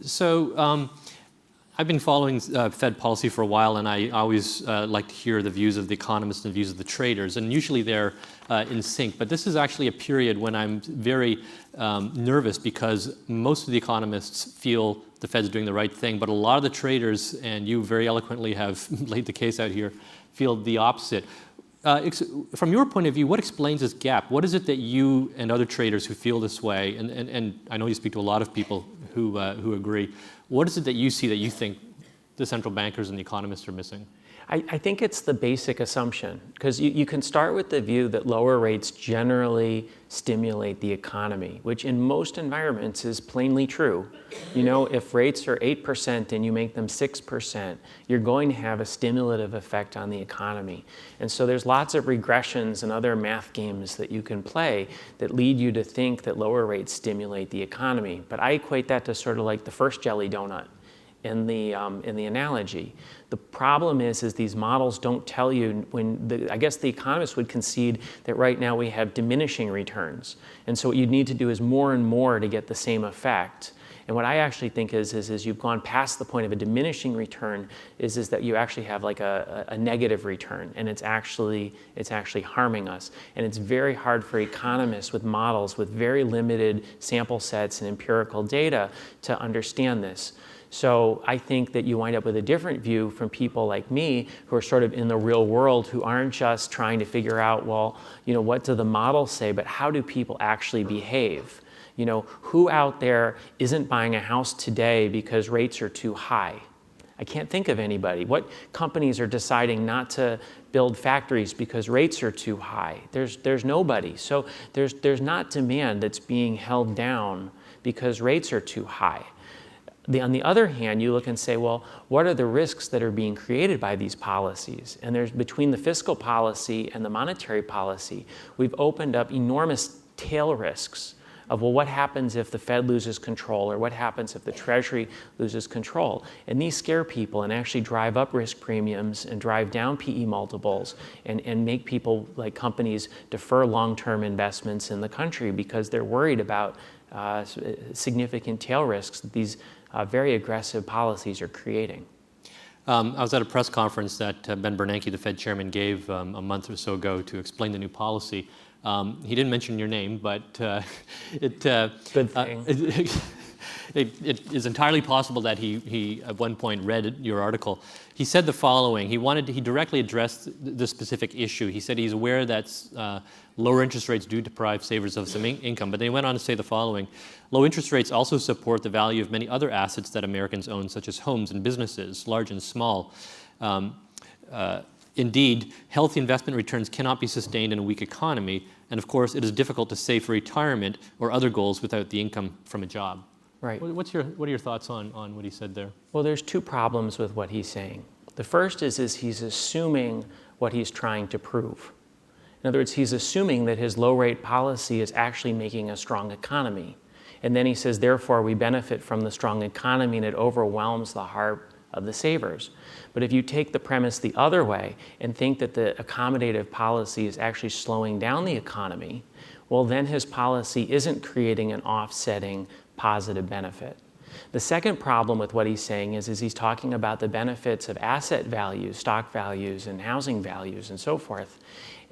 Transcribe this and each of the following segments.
So I've been following Fed policy for a while, and I always like to hear the views of the economists and the views of the traders, and usually they're in sync. But this is actually a period when I'm very nervous because most of the economists feel the Fed's doing the right thing, but a lot of the traders, and you very eloquently have laid the case out here, feel the opposite. From your point of view, what explains this gap? What is it that you and other traders who feel this way, and I know you speak to a lot of people who agree, what is it that you see that you think the central bankers and the economists are missing? I think it's the basic assumption, because you can start with the view that lower rates generally stimulate the economy, which in most environments is plainly true. You know, if rates are 8% and you make them 6%, you're going to have a stimulative effect on the economy. And so there's lots of regressions and other math games that you can play that lead you to think that lower rates stimulate the economy. But I equate that to sort of like the first jelly donut in the analogy. The problem is these models don't tell you I guess the economists would concede that right now we have diminishing returns. And so what you'd need to do is more and more to get the same effect. And what I actually think is you've gone past the point of a diminishing return is that you actually have like a negative return, and it's actually harming us. And it's very hard for economists with models with very limited sample sets and empirical data to understand this. So I think that you wind up with a different view from people like me who are sort of in the real world, who aren't just trying to figure out, well, you know, what do the models say, but how do people actually behave? You know, who out there isn't buying a house today because rates are too high? I can't think of anybody. What companies are deciding not to build factories because rates are too high? There's nobody. So there's not demand that's being held down because rates are too high. On the other hand, you look and say, well, what are the risks that are being created by these policies? And there's between the fiscal policy and the monetary policy, we've opened up enormous tail risks of, well, what happens if the Fed loses control, or what happens if the Treasury loses control? And these scare people and actually drive up risk premiums and drive down PE multiples and make people, like companies, defer long-term investments in the country because they're worried about significant tail risks that these very aggressive policies are creating. I was at a press conference that Ben Bernanke, the Fed chairman, gave a month or so ago to explain the new policy. He didn't mention your name, but Good thing. It is entirely possible that he at one point read your article. He said the following. He directly addressed the specific issue. He said he's aware that lower interest rates do deprive savers of some income, but they went on to say the following. Low interest rates also support the value of many other assets that Americans own, such as homes and businesses, large and small. Indeed, healthy investment returns cannot be sustained in a weak economy, and of course, it is difficult to save for retirement or other goals without the income from a job. Right. What are your thoughts on what he said there? Well, there's two problems with what he's saying. The first is he's assuming what he's trying to prove. In other words, he's assuming that his low rate policy is actually making a strong economy. And then he says, therefore, we benefit from the strong economy and it overwhelms the heart of the savers. But if you take the premise the other way and think that the accommodative policy is actually slowing down the economy, well, then his policy isn't creating an offsetting positive benefit. The second problem with what he's saying is he's talking about the benefits of asset values, stock values, and housing values, and so forth.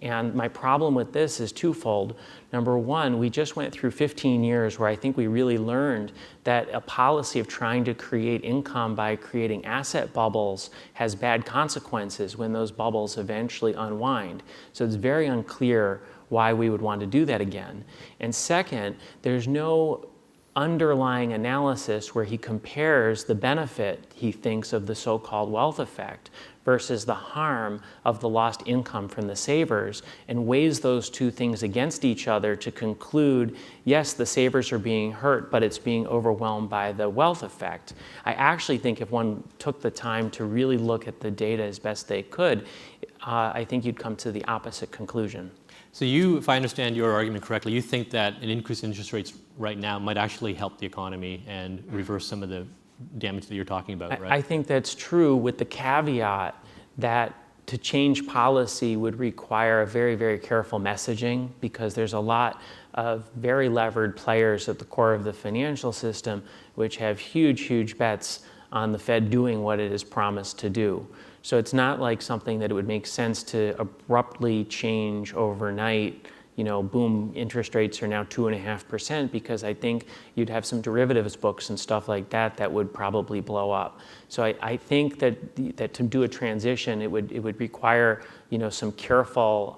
And my problem with this is twofold. Number one, we just went through 15 years where I think we really learned that a policy of trying to create income by creating asset bubbles has bad consequences when those bubbles eventually unwind. So it's very unclear why we would want to do that again. And second, there's no underlying analysis where he compares the benefit he thinks of the so-called wealth effect versus the harm of the lost income from the savers, and weighs those two things against each other to conclude, yes, the savers are being hurt, but it's being overwhelmed by the wealth effect. I actually think if one took the time to really look at the data as best they could, I think you'd come to the opposite conclusion. So you, if I understand your argument correctly, you think that an increase in interest rates right now might actually help the economy and reverse some of the damage that you're talking about, right? I think that's true, with the caveat that to change policy would require a very, very careful messaging, because there's a lot of very levered players at the core of the financial system which have huge, huge bets on the Fed doing what it has promised to do. So it's not like something that it would make sense to abruptly change overnight. Boom, interest rates are now 2.5%, because I think you'd have some derivatives books and stuff like that that would probably blow up. So I think that to do a transition, it would require some careful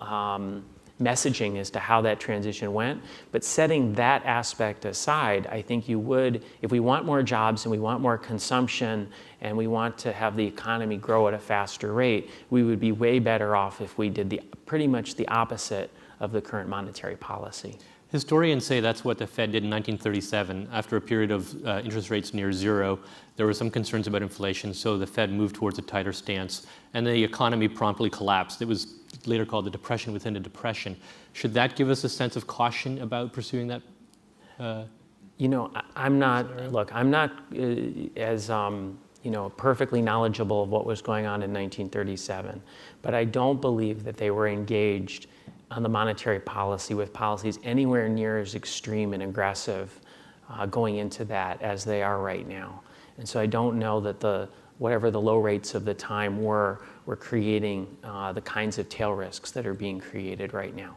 messaging as to how that transition went. But setting that aspect aside, I think you would, if we want more jobs and we want more consumption and we want to have the economy grow at a faster rate, we would be way better off if we did pretty much the opposite of the current monetary policy. Historians say that's what the Fed did in 1937. After a period of interest rates near zero, there were some concerns about inflation, so the Fed moved towards a tighter stance, and the economy promptly collapsed. It was later called the Depression within a depression. Should that give us a sense of caution about pursuing that? I'm not as perfectly knowledgeable of what was going on in 1937, but I don't believe that they were engaged on the monetary policy with policies anywhere near as extreme and aggressive going into that as they are right now. And so I don't know that whatever the low rates of the time were creating the kinds of tail risks that are being created right now.